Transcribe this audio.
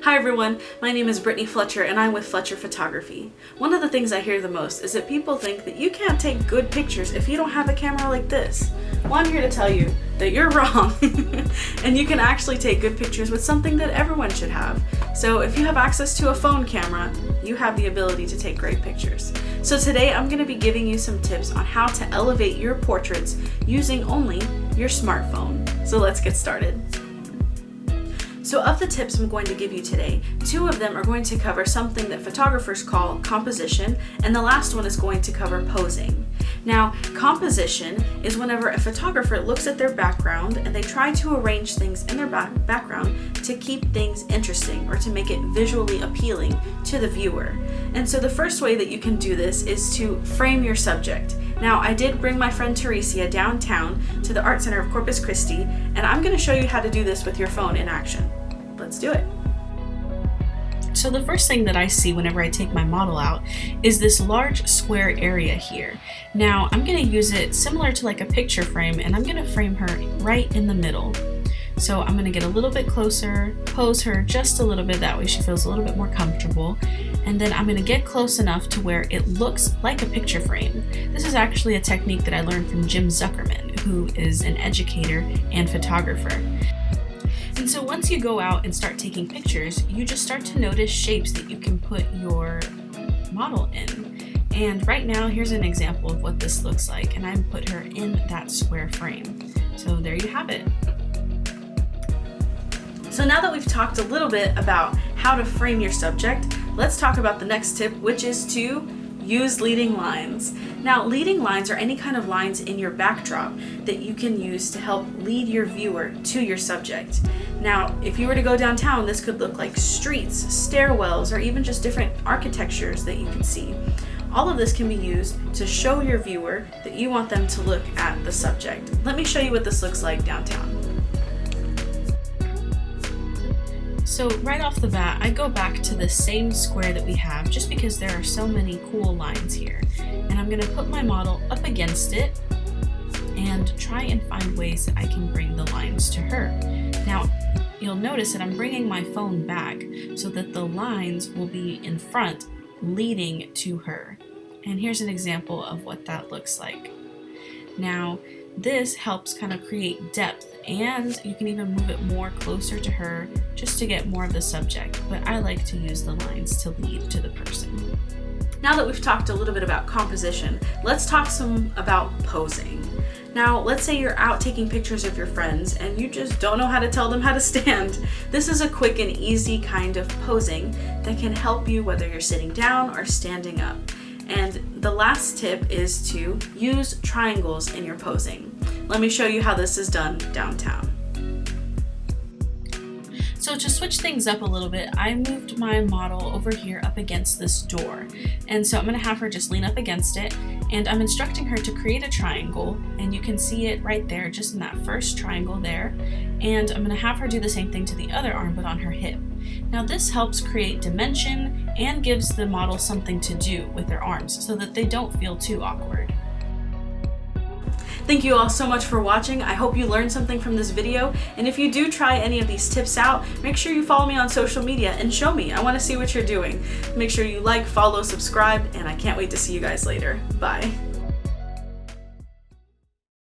Hi everyone, my name is Brittany Fletcher and I'm with Fletcher Photography. One of the things I hear the most is that people think that you can't take good pictures if you don't have a camera like this. Well, I'm here to tell you that you're wrong and you can actually take good pictures with something that everyone should have. So if you have access to a phone camera, you have the ability to take great pictures. So today I'm going to be giving you some tips on how to elevate your portraits using only your smartphone. So let's get started. So of the tips I'm going to give you today, 2 of them are going to cover something that photographers call composition, and the last one is going to cover posing. Now, composition is whenever a photographer looks at their background and they try to arrange things in their background to keep things interesting or to make it visually appealing to the viewer. And so the first way that you can do this is to frame your subject. Now, I did bring my friend Teresia downtown to the Art Center of Corpus Christi, and I'm going to show you how to do this with your phone in action. Let's do it. So the first thing that I see whenever I take my model out is this large square area here. Now, I'm going to use it similar to like a picture frame, and I'm going to frame her right in the middle. So I'm going to get a little bit closer, pose her just a little bit, that way she feels a little bit more comfortable. And then I'm going to get close enough to where it looks like a picture frame. This is actually a technique that I learned from Jim Zuckerman, who is an educator and photographer. And so once you go out and start taking pictures, you just start to notice shapes that you can put your model in. And right now, here's an example of what this looks like, and I put her in that square frame. So there you have it. So now that we've talked a little bit about how to frame your subject, let's talk about the next tip, which is to use leading lines. Now, leading lines are any kind of lines in your backdrop that you can use to help lead your viewer to your subject. Now, if you were to go downtown, this could look like streets, stairwells, or even just different architectures that you can see. All of this can be used to show your viewer that you want them to look at the subject. Let me show you what this looks like downtown. So right off the bat, I go back to the same square that we have just because there are so many cool lines here. And I'm going to put my model up against it and try and find ways that I can bring the lines to her. Now, you'll notice that I'm bringing my phone back so that the lines will be in front, leading to her. And here's an example of what that looks like. Now, this helps kind of create depth, and you can even move it more closer to her just to get more of the subject, but I like to use the lines to lead to the person. Now that we've talked a little bit about composition, let's talk some about posing. Now, let's say you're out taking pictures of your friends and you just don't know how to tell them how to stand. This is a quick and easy kind of posing that can help you whether you're sitting down or standing up. And the last tip is to use triangles in your posing. Let me show you how this is done downtown. So to switch things up a little bit, I moved my model over here up against this door. And so I'm going to have her just lean up against it, and I'm instructing her to create a triangle, and you can see it right there, just in that first triangle there. And I'm going to have her do the same thing to the other arm, but on her hip. Now this helps create dimension and gives the model something to do with their arms so that they don't feel too awkward. Thank you all so much for watching. I hope you learned something from this video, and if you do try any of these tips out, make sure you follow me on social media and show me. I want to see what you're doing. Make sure you like, follow, subscribe, and I can't wait to see you guys later. Bye.